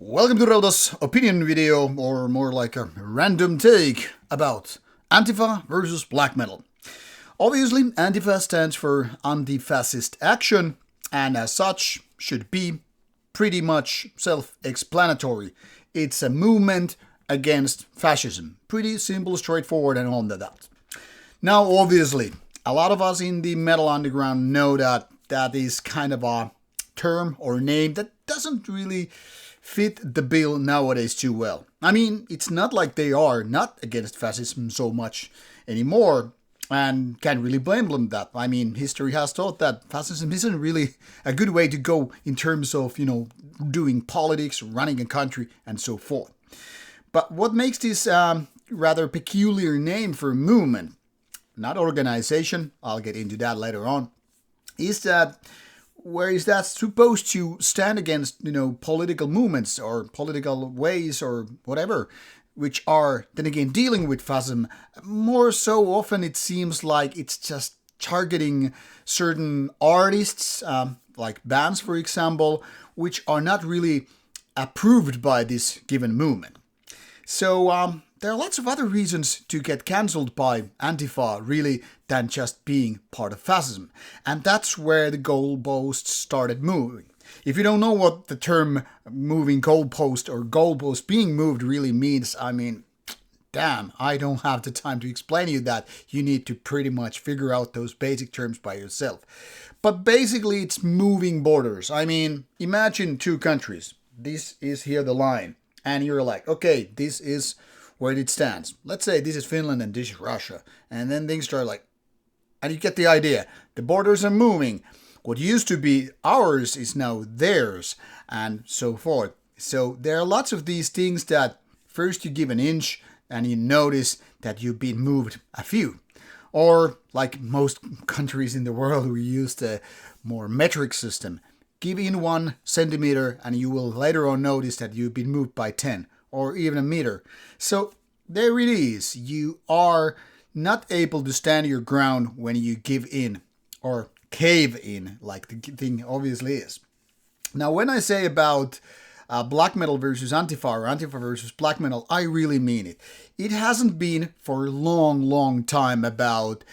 Welcome to Rauta's opinion video, or more like a random take about Antifa versus black metal. Obviously, Antifa stands for anti-fascist action, and as such should be pretty much self-explanatory. It's a movement against fascism. Pretty simple, straightforward, and all that. Now, obviously, a lot of us in the metal underground know that that is kind of a term or name that doesn't really fit the bill nowadays too well. I mean, it's not like they are not against fascism so much anymore, and can't really blame them that. I mean, history has taught that fascism isn't really a good way to go in terms of, doing politics, running a country, and so forth. But what makes this rather peculiar name for a movement, not organization, I'll get into that later on, is that where is that supposed to stand against, political movements or political ways or whatever, which are, then again, dealing with fascism. More so often it seems like it's just targeting certain artists, like bands, for example, which are not really approved by this given movement. So there are lots of other reasons to get cancelled by Antifa, really, than just being part of fascism. And that's where the goalposts started moving. If you don't know what the term moving goalpost or goalpost being moved really means, I mean, damn, I don't have the time to explain to you that. You need to pretty much figure out those basic terms by yourself. But basically, it's moving borders. I mean, imagine two countries. This is here the line. And you're like, okay, this is where it stands. Let's say this is Finland and this is Russia. And then things start like, and you get the idea. The borders are moving. What used to be ours is now theirs, and so forth. So there are lots of these things that first you give an inch and you notice that you've been moved a few. Or like most countries in the world who use the more metric system, give in 1 centimeter and you will later on notice that you've been moved by 10 or even a meter. So there it is. You are not able to stand your ground when you give in or cave in, like the thing obviously is. Now, when I say about black metal versus Antifa or Antifa versus black metal, I really mean it. It hasn't been for a long time about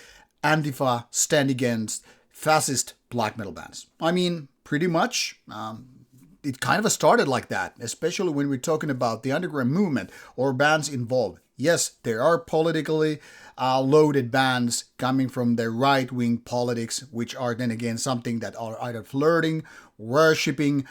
Antifa stand against fascist black metal bands. I mean, pretty much it kind of started like that, especially when we're talking about the underground movement or bands involved. Yes, there are politically loaded bands coming from the right-wing politics, which are then again something that are either flirting, worshipping,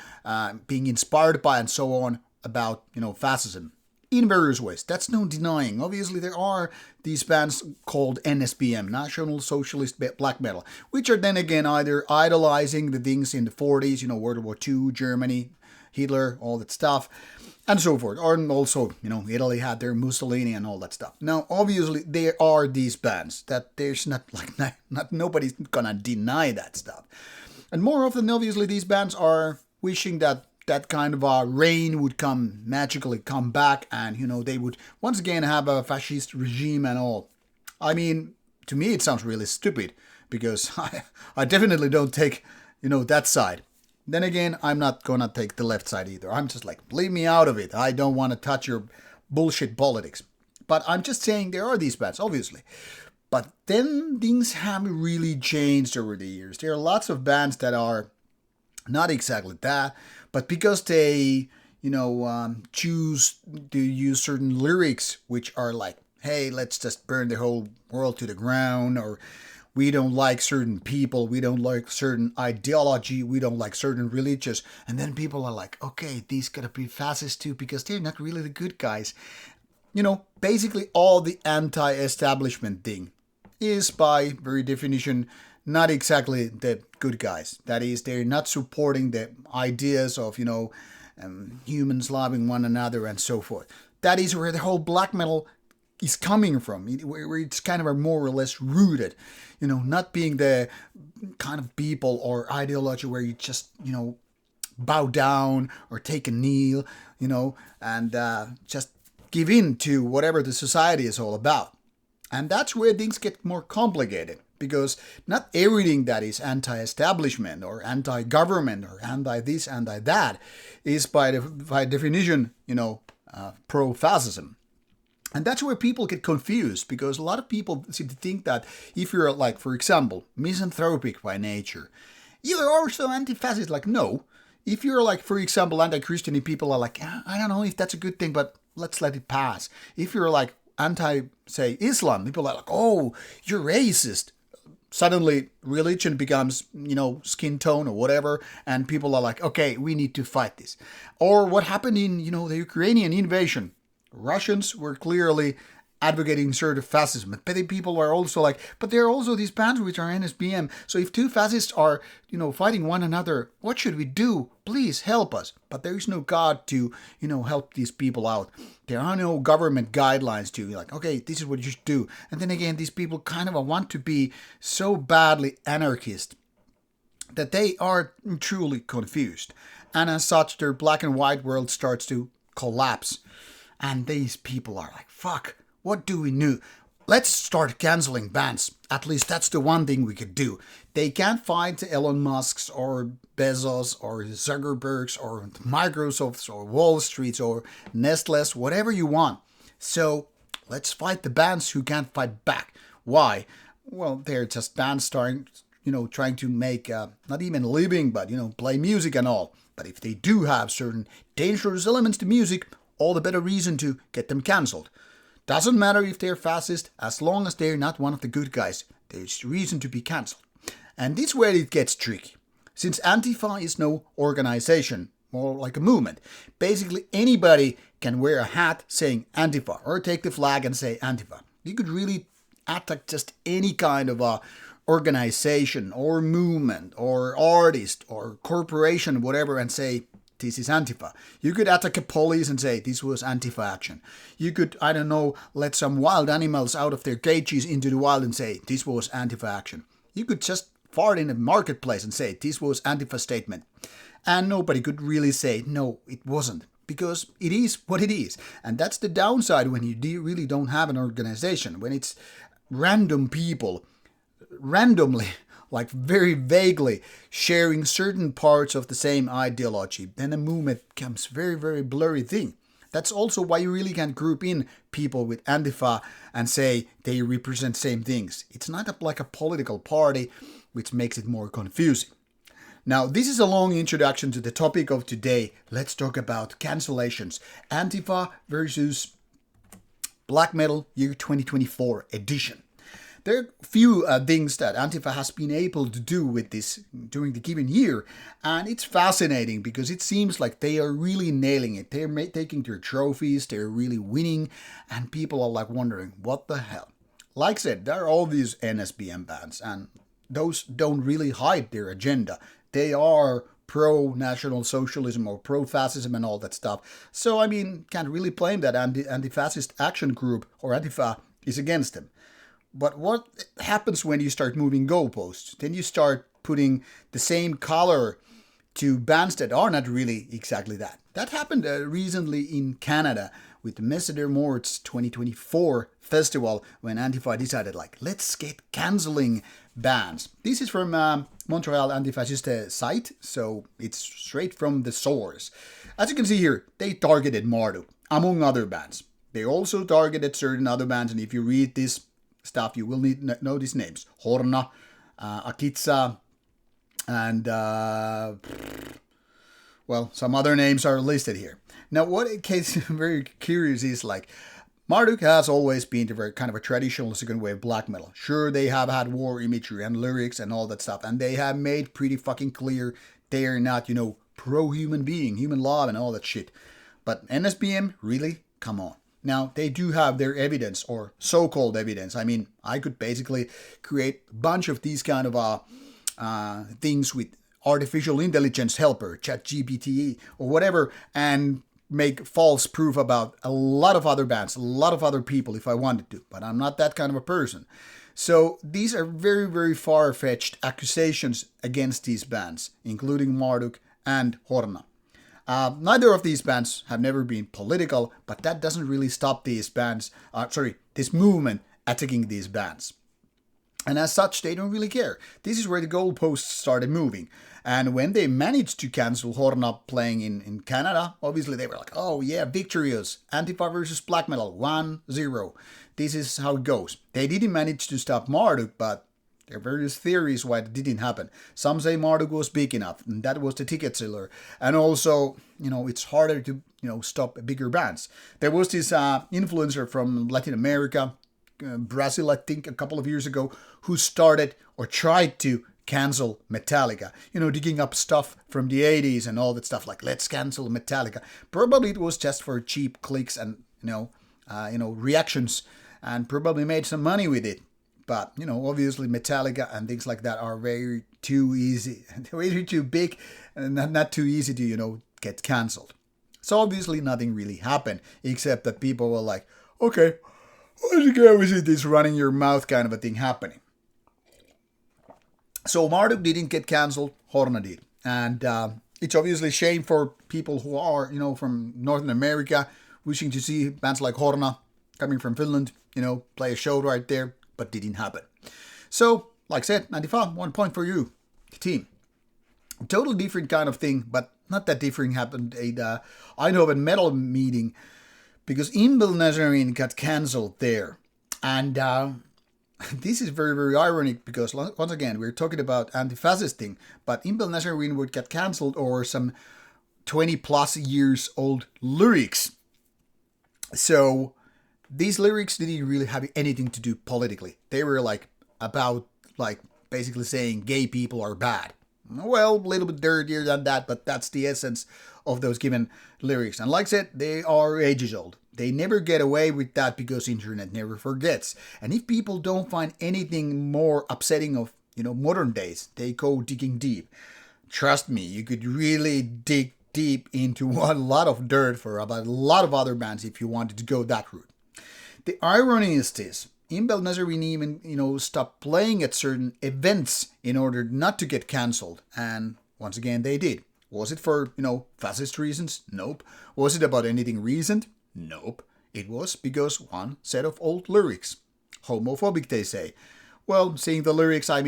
being inspired by, and so on about, fascism in various ways. That's no denying. Obviously, there are these bands called NSBM, National Socialist Black Metal, which are then again either idolizing the things in the 40s, World War II, Germany, Hitler, all that stuff, and so forth. Or also, Italy had their Mussolini and all that stuff. Now, obviously, there are these bands that there's not nobody's gonna deny that stuff. And more often, obviously, these bands are wishing that kind of a rain would magically come back, and, they would once again have a fascist regime and all. I mean, to me, it sounds really stupid, because I definitely don't take, that side. Then again, I'm not gonna take the left side either. I'm just like, leave me out of it. I don't want to touch your bullshit politics. But I'm just saying there are these bands, obviously. But then things have really changed over the years. There are lots of bands that are not exactly that, but because they, choose to use certain lyrics which are like, hey, let's just burn the whole world to the ground, or we don't like certain people, we don't like certain ideology, we don't like certain religions. And then people are like, okay, these gotta be fascist too, because they're not really the good guys. Basically all the anti-establishment thing is by very definition not exactly the good guys. That is, they're not supporting the ideas of, humans loving one another and so forth. That is where the whole black metal is coming from, where it's kind of more or less rooted, not being the kind of people or ideology where you just, bow down or take a kneel, and just give in to whatever the society is all about. And that's where things get more complicated. because not everything that is anti-establishment or anti-government or anti-this, anti-that is by definition, pro-fascism. And that's where people get confused, because a lot of people seem to think that if you're, like, for example, misanthropic by nature, you're also anti-fascist. Like, no. If you're, like, for example, anti-Christian, people are like, I don't know if that's a good thing, but let's let it pass. If you're, like, anti, say, Islam, people are like, oh, you're racist. Suddenly, religion becomes, skin tone or whatever, and people are like, okay, we need to fight this. Or what happened in, the Ukrainian invasion. Russians were clearly advocating sort of fascism. But many people were also like, but there are also these bands which are NSBM. So if two fascists are, fighting one another, what should we do? Please help us. But there is no God to, help these people out. There are no government guidelines to be like, okay, this is what you should do. And then again, these people kind of want to be so badly anarchist that they are truly confused. And as such, their black and white world starts to collapse. And these people are like, fuck, what do we do? Let's start canceling bands. At least that's the one thing we could do. They can't fight Elon Musk's or Bezos or Zuckerberg's or Microsoft's or Wall Street's or Nestle's, whatever you want. So let's fight the bands who can't fight back. Why? Well, they're just bands trying to make not even a living, but, play music and all. But if they do have certain dangerous elements to music, all the better reason to get them cancelled. Doesn't matter if they're fascist, as long as they're not one of the good guys, there's reason to be cancelled. And this is where it gets tricky. Since Antifa is no organization, more like a movement, basically anybody can wear a hat saying Antifa, or take the flag and say Antifa. You could really attack just any kind of a organization or movement or artist or corporation, whatever, and say this is Antifa. You could attack a police and say this was Antifa action. You could, let some wild animals out of their cages into the wild and say this was Antifa action. You could just fart in a marketplace and say this was Antifa statement. And nobody could really say no, it wasn't. Because it is what it is. And that's the downside when you really don't have an organization. When it's random people, randomly, like very vaguely sharing certain parts of the same ideology, then a movement becomes very, very blurry thing. That's also why you really can't group in people with Antifa and say they represent same things. It's not like a political party, which makes it more confusing. Now, this is a long introduction to the topic of today. Let's talk about cancellations. Antifa versus Black Metal Year 2024 edition. There are few things that Antifa has been able to do with this during the given year, and it's fascinating because it seems like they are really nailing it. They're taking their trophies, they're really winning, and people are like wondering, what the hell? Like I said, there are all these NSBM bands, and those don't really hide their agenda. They are pro-National Socialism or pro-fascism and all that stuff. So, can't really blame that anti-fascist action group or Antifa is against them. But what happens when you start moving goalposts? Then you start putting the same color to bands that are not really exactly that. That happened recently in Canada with the Messe des Morts 2024 festival when Antifa decided, let's get cancelling bands. This is from Montreal Antifasciste site, so it's straight from the source. As you can see here, they targeted Marduk, among other bands. They also targeted certain other bands, and if you read this stuff, you will need to know these names. Horna, Akitsa, and some other names are listed here. Now, what is very curious is Marduk has always been the very kind of a traditional second wave black metal. Sure, they have had war imagery and lyrics and all that stuff, and they have made pretty fucking clear they are not, pro-human being, human love and all that shit. But NSBM, really? Come on. Now, they do have their evidence, or so-called evidence. I could basically create a bunch of these kind of things with artificial intelligence helper, ChatGPT, or whatever, and make false proof about a lot of other bands, a lot of other people if I wanted to. But I'm not that kind of a person. So these are very, very far-fetched accusations against these bands, including Marduk and Horna. Neither of these bands have never been political, but that doesn't really stop these bands, this movement attacking these bands. And as such, they don't really care. This is where the goalposts started moving. And when they managed to cancel Horna playing in Canada, obviously they were like, oh yeah, victorious. Antifa versus black metal, 1-0. This is how it goes. They didn't manage to stop Marduk, but there are various theories why it didn't happen. Some say Marduk was big enough, and that was the ticket seller. And also, it's harder to, stop bigger bands. There was this influencer from Latin America, Brazil, I think, a couple of years ago, who started or tried to cancel Metallica. Digging up stuff from the 80s and all that stuff, like, let's cancel Metallica. Probably it was just for cheap clicks and, reactions, and probably made some money with it. But, obviously Metallica and things like that are very too easy, way too big, and not too easy to, get cancelled. So obviously nothing really happened, except that people were like, okay, what's the go with this running your mouth kind of a thing happening? So Marduk didn't get cancelled, Horna did. And it's obviously a shame for people who are, from Northern America, wishing to see bands like Horna coming from Finland, play a show right there, but didn't happen. So, like I said, Antifa, 1 point for you, team. Totally different kind of thing, but not that different happened at Eindhoven Metal meeting, because Imbel Nazarene got cancelled there. And this is very, very ironic, because once again, we're talking about anti-fascist thing, but Imbel Nazarene would get cancelled over some 20 plus years old lyrics. So these lyrics didn't really have anything to do politically. They were about basically saying gay people are bad. Well, a little bit dirtier than that, but that's the essence of those given lyrics. And like I said, they are ages old. They never get away with that because internet never forgets. And if people don't find anything more upsetting of, modern days, they go digging deep. Trust me, you could really dig deep into a lot of dirt for about a lot of other bands if you wanted to go that route. The irony is this. Imbel Nazarene even, stopped playing at certain events in order not to get cancelled. And once again, they did. Was it for, fascist reasons? Nope. Was it about anything recent? Nope. It was because one set of old lyrics. Homophobic, they say. Well, seeing the lyrics, I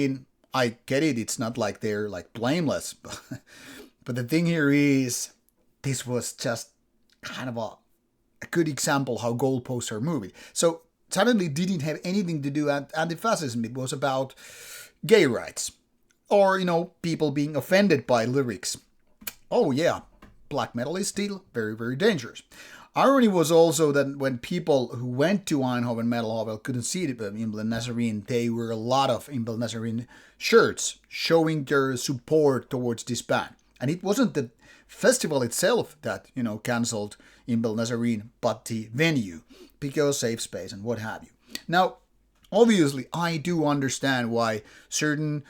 get it. It's not like they're, blameless. But the thing here is, this was just kind of a good example how goalposts are moving. So suddenly didn't have anything to do with anti-fascism. It was about gay rights. Or, people being offended by lyrics. Oh yeah, black metal is still very, very dangerous. Irony was also that when people who went to Eindhoven Metal Hall couldn't see the Imbel Nazarene, there were a lot of Imbel Nazarene shirts showing their support towards this band. And it wasn't the festival itself that, cancelled Imbel Nazarene, but the venue, because safe space and what have you. Now, obviously, I do understand why certain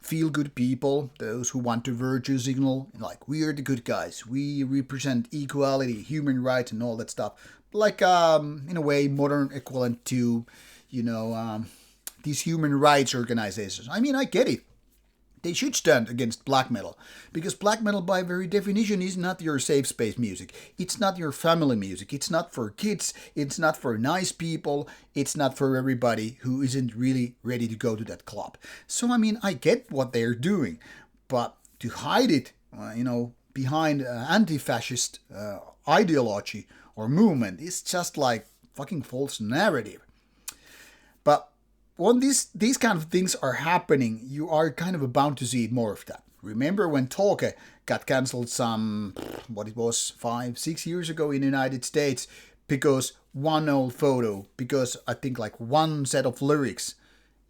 feel-good people, those who want to virtue signal, we are the good guys, we represent equality, human rights, and all that stuff, in a way, modern equivalent to, these human rights organizations. I get it. They should stand against black metal, because black metal by very definition is not your safe space music. It's not your family music. It's not for kids. It's not for nice people. It's not for everybody who isn't really ready to go to that club. So, I get what they're doing, but to hide it, behind anti-fascist ideology or movement is just like fucking false narrative. But when these kind of things are happening, you are kind of bound to see more of that. Remember when Tolke got cancelled some, 5-6 years ago in the United States because one old photo, because I think one set of lyrics.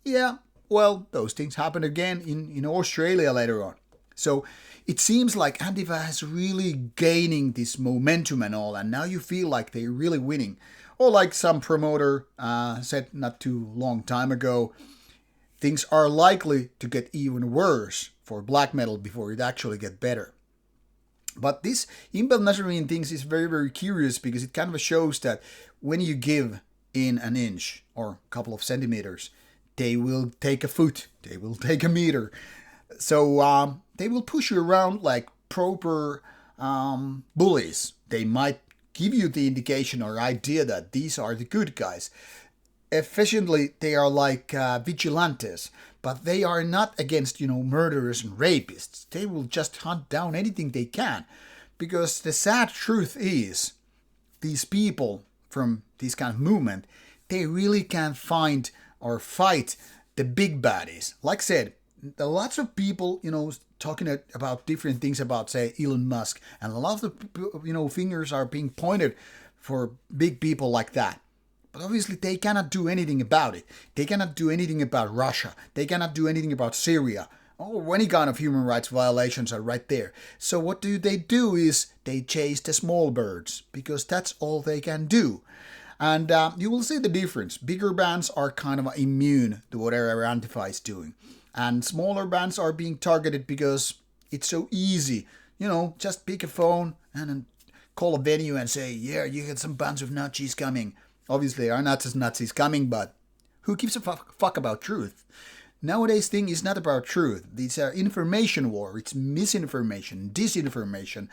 Yeah, well, those things happen again in Australia later on. So it seems like Antifa is really gaining this momentum and all, and now you feel like they're really winning. Or like some promoter said not too long time ago, things are likely to get even worse for black metal before it actually get better. But this Imbel Nazarene things is very, very curious, because it kind of shows that when you give in an inch or a couple of centimeters, they will take a foot, they will take a meter. So they will push you around like proper bullies. They might give you the indication or idea that these are the good guys. efficiently they are like vigilantes, but they are not against, murderers and rapists. They will just hunt down anything they can. Because the sad truth is, these people from this kind of movement, they really can't find or fight the big baddies. Like I said, there are lots of people, talking about different things about, say, Elon Musk, and a lot of the, fingers are being pointed for big people like that. But obviously they cannot do anything about it. They cannot do anything about Russia. They cannot do anything about Syria. Or any kind of human rights violations are right there. So what do is they chase the small birds, because that's all they can do. And you will see the difference. Bigger bands are kind of immune to whatever Antifa is doing. And smaller bands are being targeted because it's so easy. Just pick a phone and then call a venue and say, yeah, you get some bunch of Nazis coming. Obviously, there are not just Nazis coming, but who gives a fuck about truth? Nowadays, thing is not about truth. It's an information war. It's misinformation, disinformation,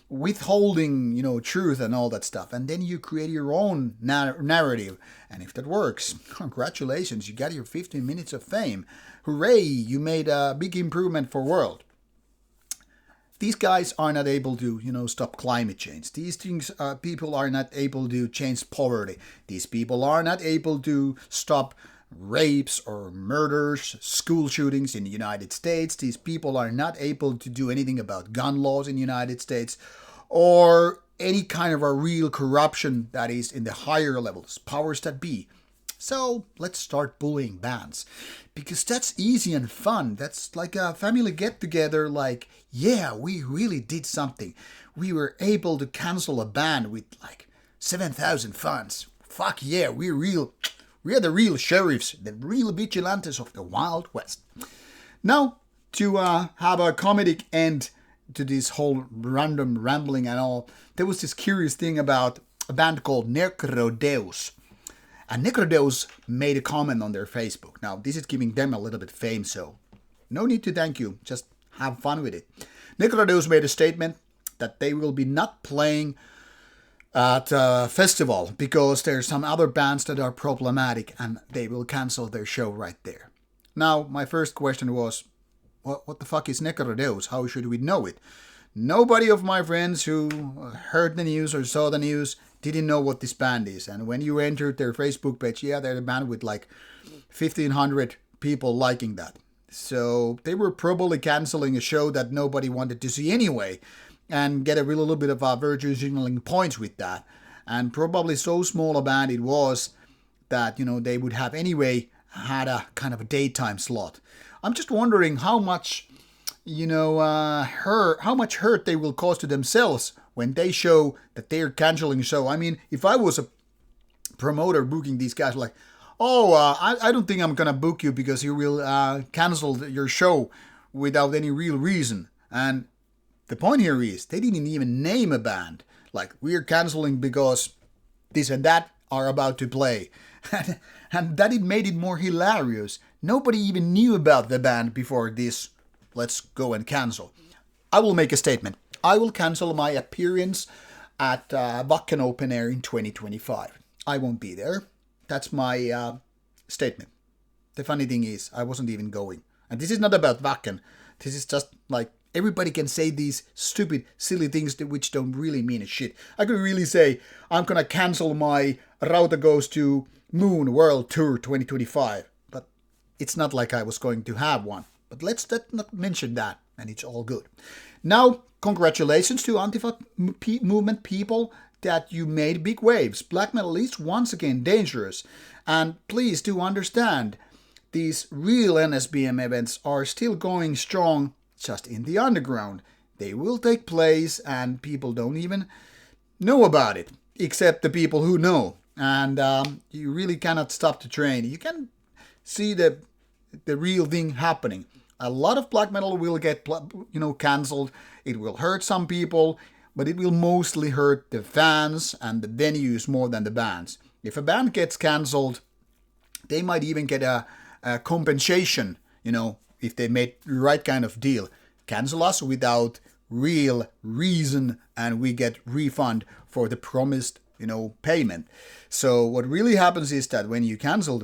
withholding, truth and all that stuff. And then you create your own narrative. And if that works, congratulations, you got your 15 minutes of fame. Hooray, you made a big improvement for world. These guys are not able to, stop climate change. These people are not able to change poverty. These people are not able to stop rapes or murders, school shootings in the United States. These people are not able to do anything about gun laws in the United States or any kind of a real corruption that is in the higher levels, powers that be. So let's start bullying bands, because that's easy and fun. That's like a family get together, like, yeah, we really did something. We were able to cancel a band with like 7,000 fans. Fuck yeah, we are the real sheriffs, the real vigilantes of the Wild West. Now, to have a comedic end to this whole random rambling and all, there was this curious thing about a band called Necrodeus. And Necrodeus made a comment on their Facebook. Now, this is giving them a little bit fame, so no need to thank you. Just have fun with it. Necrodeus made a statement that they will be not playing at a festival because there's some other bands that are problematic and they will cancel their show right there. Now, my first question was, what the fuck is Necrodeus? How should we know it? Nobody of my friends who heard the news or saw the news didn't know what this band is. And when you entered their Facebook page, yeah, they're a band with like 1,500 people liking that. So they were probably canceling a show that nobody wanted to see anyway, and get a little bit of virtue signaling points with that. And probably so small a band it was that, they would have anyway had a kind of a daytime slot. I'm just wondering how much, how much hurt they will cause to themselves when they show that they're canceling a show. I mean, if I was a promoter booking these guys, like, I don't think I'm going to book you because you will cancel your show without any real reason. And the point here is they didn't even name a band. Like, we're canceling because this and that are about to play. And that it made it more hilarious. Nobody even knew about the band before this. Let's go and cancel. I will make a statement. I will cancel my appearance at Wacken Open Air in 2025. I won't be there. That's my statement. The funny thing is, I wasn't even going. And this is not about Wacken. This is just like, everybody can say these stupid, silly things which don't really mean a shit. I could really say, I'm gonna cancel my Rauta Goes to Moon World Tour 2025. But it's not like I was going to have one. But let's not mention that, and it's all good. Now, congratulations to Antifa movement people that you made big waves. Black metal is once again dangerous. And please do understand, these real NSBM events are still going strong, just in the underground. They will take place and people don't even know about it, except the people who know. And you really cannot stop the train. You can see the real thing happening. A lot of black metal will get cancelled. It will hurt some people, but it will mostly hurt the fans and the venues more than the bands. If a band gets cancelled, they might even get a compensation, if they made the right kind of deal. Cancel us without real reason and we get refund for the promised, payment. So what really happens is that when you cancel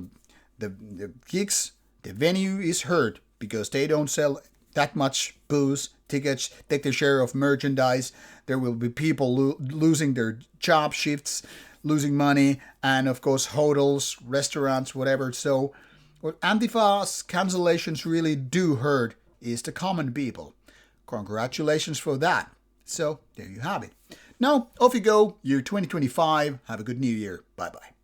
the gigs, the venue is hurt because they don't sell that much booze, tickets, take their share of merchandise. There will be people losing their job shifts, losing money, and of course hotels, restaurants, whatever. So what Antifa's cancellations really do hurt is the common people. Congratulations for that. So there you have it. Now off you go, year 2025. Have a good new year. Bye bye.